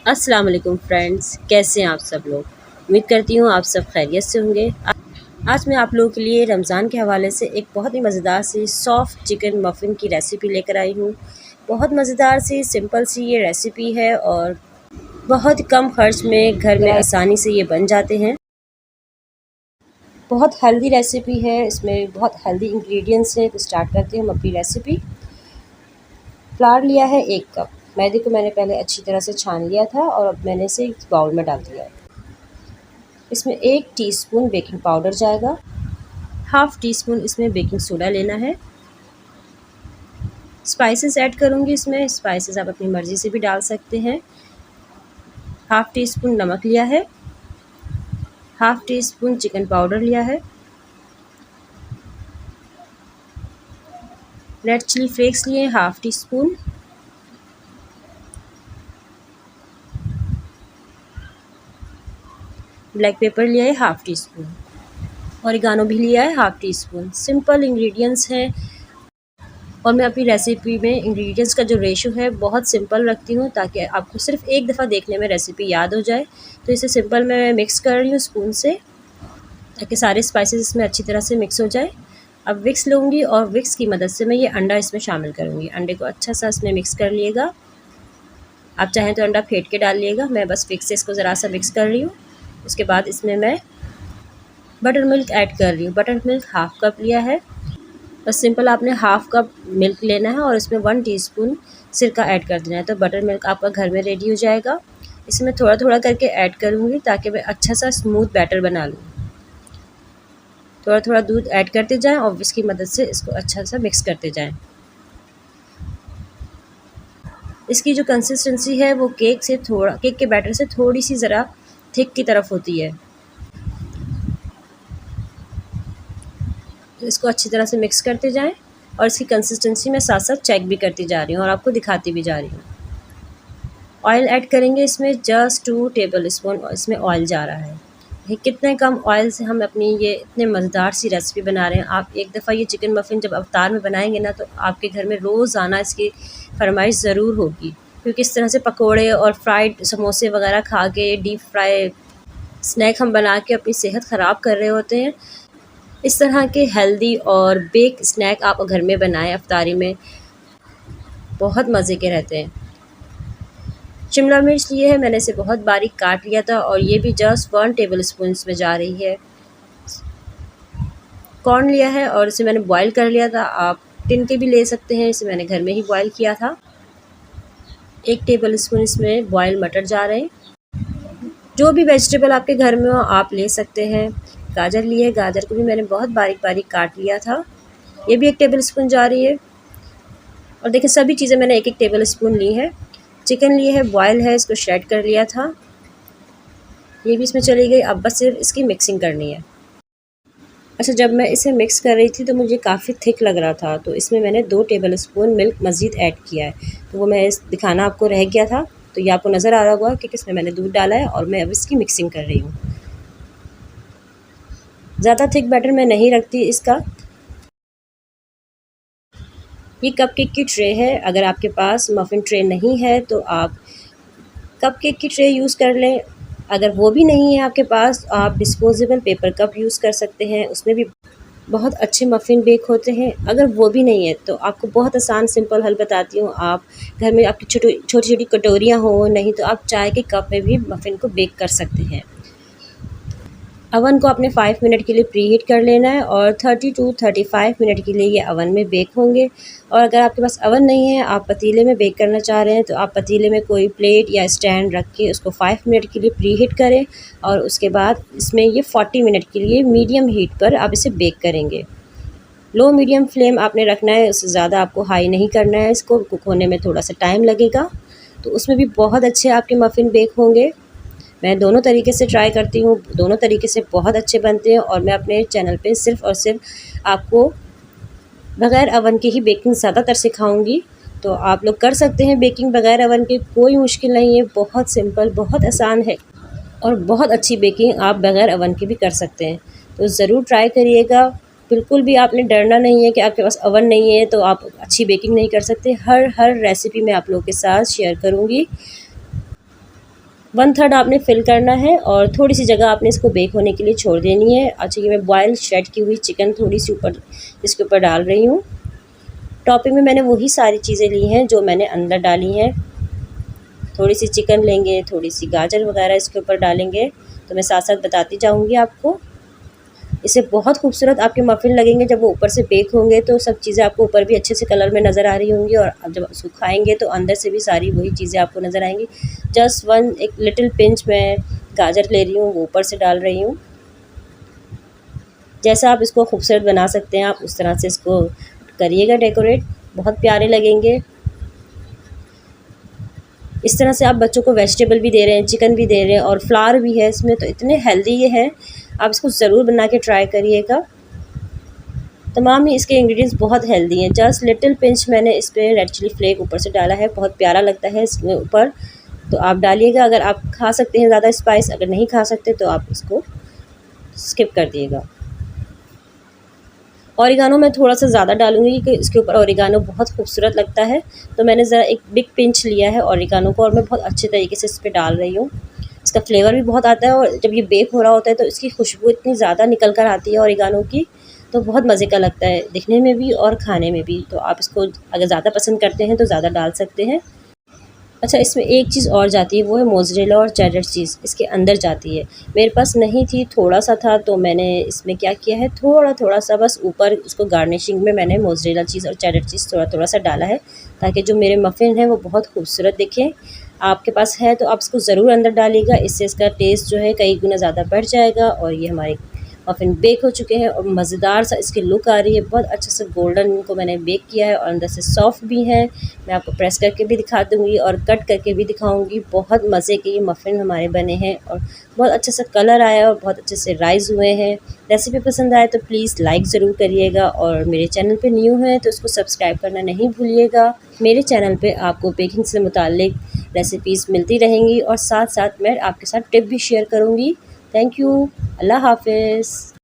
अस्सलाम वालेकुम फ्रेंड्स, कैसे हैं आप सब लोग। उम्मीद करती हूँ आप सब खैरियत से होंगे। आज मैं आप लोगों के लिए रमज़ान के हवाले से एक बहुत ही मज़ेदार सी सॉफ्ट चिकन मफ़िन की रेसिपी लेकर आई हूँ। बहुत मज़ेदार सी सिंपल सी ये रेसिपी है और बहुत कम खर्च में घर में आसानी से ये बन जाते हैं। बहुत हेल्दी रेसिपी है, इसमें बहुत हेल्दी इंग्रेडिएंट्स हैं। तो स्टार्ट करते हैं हम अपनी रेसिपी। फ्लावर लिया है 1 कप। मैदे को मैंने पहले अच्छी तरह से छान लिया था और अब मैंने इसे एक बाउल में डाल दिया है। इसमें 1 टीस्पून बेकिंग पाउडर जाएगा। हाफ़ टी स्पून इसमें बेकिंग सोडा लेना है। स्पाइसेस ऐड करूँगी इसमें, स्पाइसेस आप अपनी मर्ज़ी से भी डाल सकते हैं। हाफ़ टी स्पून नमक लिया है। Half tea spoon chicken powder लिया है। रेड चिली फ्लेक्स लिए half tea spoon. Black pepper लिया है हाफ़ टी स्पून। ऑरिगानो भी लिया है half tea spoon. Simple ingredients हैं और मैं अपनी रेसिपी में इंग्रेडिएंट्स का जो रेशो है बहुत सिंपल रखती हूँ ताकि आपको सिर्फ एक दफ़ा देखने में रेसिपी याद हो जाए। तो इसे सिंपल मैं मिक्स कर रही हूँ स्पून से ताकि सारे स्पाइसेस इसमें अच्छी तरह से मिक्स हो जाए। अब विक्स लूँगी और विक्स की मदद से मैं ये अंडा इसमें शामिल करूँगी। अंडे को अच्छा सा इसमें मिक्स कर लिएगा। आप चाहें तो अंडा फेंट के डाल लिएगा, मैं बस विक्स से इसको ज़रा सा मिक्स कर रही हूँ। उसके बाद इसमें मैं बटर मिल्क ऐड कर रही हूँ। बटर मिल्क हाफ़ कप लिया है। बस सिंपल आपने हाफ़ कप मिल्क लेना है और इसमें 1 टीस्पून सिरका ऐड कर देना है, तो बटर मिल्क आपका घर में रेडी हो जाएगा। इसे मैं थोड़ा-थोड़ा करके ऐड करूँगी ताकि मैं अच्छा सा स्मूथ बैटर बना लूँ। थोड़ा-थोड़ा दूध ऐड करते जाएँ और विस्क की मदद से इसको अच्छा सा मिक्स करते जाएँ। इसकी जो कंसिस्टेंसी है वो केक के बैटर से थोड़ी-सी ज़रा थिक की तरफ होती है। तो इसको अच्छी तरह से मिक्स करते जाएँ और इसकी कंसिस्टेंसी मैं साथ-साथ चेक भी करती जा रही हूँ और आपको दिखाती भी जा रही हूँ। ऑयल ऐड करेंगे इसमें, जस्ट 2 टेबल स्पून इसमें ऑयल जा रहा है। ये कितने कम ऑयल से हम अपनी ये इतने मज़ेदार सी रेसिपी बना रहे हैं। आप एक दफ़ा ये चिकन मफ़िन जब अवतार में बनाएँगे ना तो आपके घर में रोज़ाना इसकी फ़रमाइश ज़रूर होगी, क्योंकि इस तरह से पकोड़े और फ्राइड समोसे वग़ैरह खा के डीप फ्राई स्नैक हम बना के अपनी सेहत ख़राब कर रहे होते हैं। इस तरह के हेल्दी और बेक स्नैक आप घर में बनाएँ अफ्तारी में, बहुत मज़े के रहते हैं। शिमला मिर्च लिए है मैंने, इसे बहुत बारीक काट लिया था और ये भी जस्ट 1 टेबल स्पून इसमें जा रही है। कॉर्न लिया है और इसे मैंने बॉयल कर लिया था, आप टिन के भी ले सकते हैं, इसे मैंने घर में ही बॉयल किया था। 1 टेबल स्पून इसमें बॉयल मटर जा रहे हैं। जो भी वेजिटेबल आपके घर में हो आप ले सकते हैं। गाजर लिए, गाजर को भी मैंने बहुत बारीक-बारीक काट लिया था, ये भी 1 टेबल स्पून जा रही है। और देखिए सभी चीज़ें मैंने 1-1 टेबल स्पून ली है। चिकन लिए है, बॉयल है, इसको श्रेड कर लिया था, ये भी इसमें चली गई। अब बस सिर्फ इसकी मिक्सिंग करनी है। अच्छा, जब मैं इसे मिक्स कर रही थी तो मुझे काफ़ी थिक लग रहा था, तो इसमें मैंने 2 टेबल स्पून मिल्क मज़ीद ऐड किया है। तो वो मैं दिखाना आपको रह गया था, तो ये आपको नज़र आ रहा होगा कि इसमें मैंने दूध डाला है और मैं अब इसकी मिक्सिंग कर रही हूँ। ज़्यादा थिक बैटर मैं नहीं रखती इसका। ये कपकेक की ट्रे है, अगर आपके पास मफ़िन ट्रे नहीं है तो आप कपकेक की ट्रे यूज़ कर लें। अगर वो भी नहीं है आपके पास, आप डिस्पोजेबल पेपर कप यूज़ कर सकते हैं, उसमें भी बहुत अच्छे मफ़िन बेक होते हैं। अगर वो भी नहीं है तो आपको बहुत आसान सिंपल हल बताती हूँ। आप घर में आपकी छोटी-छोटी कटोरियाँ हों, नहीं तो आप चाय के कप में भी मफ़िन को बेक कर सकते हैं। अवन को आपने 5 मिनट के लिए प्रीहीट कर लेना है और 30 टू 35 मिनट के लिए ये अवन में बेक होंगे। और अगर आपके पास अवन नहीं है, आप पतीले में बेक करना चाह रहे हैं, तो आप पतीले में कोई प्लेट या स्टैंड रख के उसको 5 मिनट के लिए प्रीहीट करें और उसके बाद इसमें ये 40 मिनट के लिए मीडियम हीट पर आप इसे बेक करेंगे। लो मीडियम फ्लेम आपने रखना है, उससे ज़्यादा आपको हाई नहीं करना है। इसको कुक होने में थोड़ा सा टाइम लगेगा, तो उसमें भी बहुत अच्छे आपके मफ़िन बेक होंगे। मैं दोनों तरीके से ट्राई करती हूँ, दोनों तरीके से बहुत अच्छे बनते हैं और मैं अपने चैनल पे सिर्फ़ और सिर्फ आपको बग़ैर अवन के ही बेकिंग ज़्यादातर सिखाऊँगी। तो आप लोग कर सकते हैं बेकिंग बग़ैर अवन के, कोई मुश्किल नहीं है, बहुत सिंपल, बहुत आसान है और बहुत अच्छी बेकिंग आप बग़ैर अवन के भी कर सकते हैं। तो ज़रूर ट्राई करिएगा। बिल्कुल भी आपने डरना नहीं है कि आपके पास अवन नहीं है तो आप अच्छी बेकिंग नहीं कर सकते। हर रेसिपी मैं आप लोगों के साथ शेयर करूँगी। 1/3 आपने फिल करना है और थोड़ी सी जगह आपने इसको बेक होने के लिए छोड़ देनी है। अच्छा, ये मैं बॉयल श्रेड की हुई चिकन थोड़ी सी ऊपर इसके ऊपर डाल रही हूँ। टॉपिंग में मैंने वही सारी चीज़ें ली हैं जो मैंने अंदर डाली हैं। थोड़ी सी चिकन लेंगे, थोड़ी सी गाजर वगैरह इसके ऊपर डालेंगे, तो मैं साथ साथ बताती जाऊँगी आपको। इससे बहुत खूबसूरत आपके मफ़िन लगेंगे जब वो ऊपर से बेक होंगे, तो सब चीज़ें आपको ऊपर भी अच्छे से कलर में नज़र आ रही होंगी और अब जब उसको खाएँगे तो अंदर से भी सारी वही चीज़ें आपको नज़र आएँगी। जस्ट एक लिटिल पिंच मैं गाजर ले रही हूँ, वो ऊपर से डाल रही हूँ। जैसा आप इसको खूबसूरत बना सकते हैं आप उस तरह से इसको करिएगा डेकोरेट, बहुत प्यारे लगेंगे। इस तरह से आप बच्चों को वेजिटेबल भी दे रहे हैं, चिकन भी दे रहे हैं और फ्लावर भी है इसमें, तो इतने हेल्दी ये हैं, आप इसको ज़रूर बना के ट्राई करिएगा। तमाम ही इसके इंग्रेडिएंट्स बहुत हेल्दी हैं। जस्ट लिटिल पिंच मैंने इस पर रेड चिली फ्लेक ऊपर से डाला है, बहुत प्यारा लगता है इसके ऊपर, तो आप डालिएगा। अगर आप खा सकते हैं ज़्यादा स्पाइस, अगर नहीं खा सकते तो आप इसको स्किप कर दिएगा। ओरिगानो मैं थोड़ा सा ज़्यादा डालूँगी क्योंकि इसके ऊपर ओरिगानो बहुत खूबसूरत लगता है, तो मैंने ज़रा एक बिग पिंच लिया है ओरिगानो को और मैं बहुत अच्छे तरीके से इस पर डाल रही हूँ। इसका फ्लेवर भी बहुत आता है और जब ये बेक हो रहा होता है तो इसकी खुशबू इतनी ज़्यादा निकल कर आती है ओरिगानो की, तो बहुत मज़े का लगता है दिखने में भी और खाने में भी। तो आप इसको अगर ज़्यादा पसंद करते हैं तो ज़्यादा डाल सकते हैं। अच्छा, इसमें एक चीज़ और जाती है, वो है मोज़रेला और चेडर चीज़ इसके अंदर जाती है। मेरे पास नहीं थी, थोड़ा सा था, तो मैंने इसमें क्या किया है, थोड़ा सा बस ऊपर इसको गार्निशिंग में मैंने मोज़रेला चीज़ और चेडर चीज़ थोड़ा सा डाला है, ताकि जो मेरे मफ़िन हैं वो बहुत खूबसूरत दिखें। आपके पास है तो आप इसको ज़रूर अंदर डालिएगा, इससे इसका टेस्ट जो है कई गुना ज़्यादा बढ़ जाएगा। और ये हमारे मफ़िन बेक हो चुके हैं और मज़ेदार सा इसकी लुक आ रही है, बहुत अच्छे से गोल्डन इनको मैंने बेक किया है और अंदर से सॉफ्ट भी हैं। मैं आपको प्रेस करके भी दिखा दूँगी और कट करके भी दिखाऊँगी। बहुत मज़े के ये मफ़िन हमारे बने हैं और बहुत अच्छे से कलर आया और बहुत अच्छे से राइज़ हुए हैं। रेसिपी पसंद आए तो प्लीज़ लाइक ज़रूर करिएगा और मेरे चैनल पे न्यू हैं तो इसको सब्सक्राइब करना नहीं भूलिएगा। मेरे चैनल पे आपको बेकिंग से मुताल्लिक रेसिपीज़ मिलती रहेंगी और साथ साथ मैं आपके साथ टिप भी शेयर करूँगी। Thank you. अल्लाह हाफ़िज़।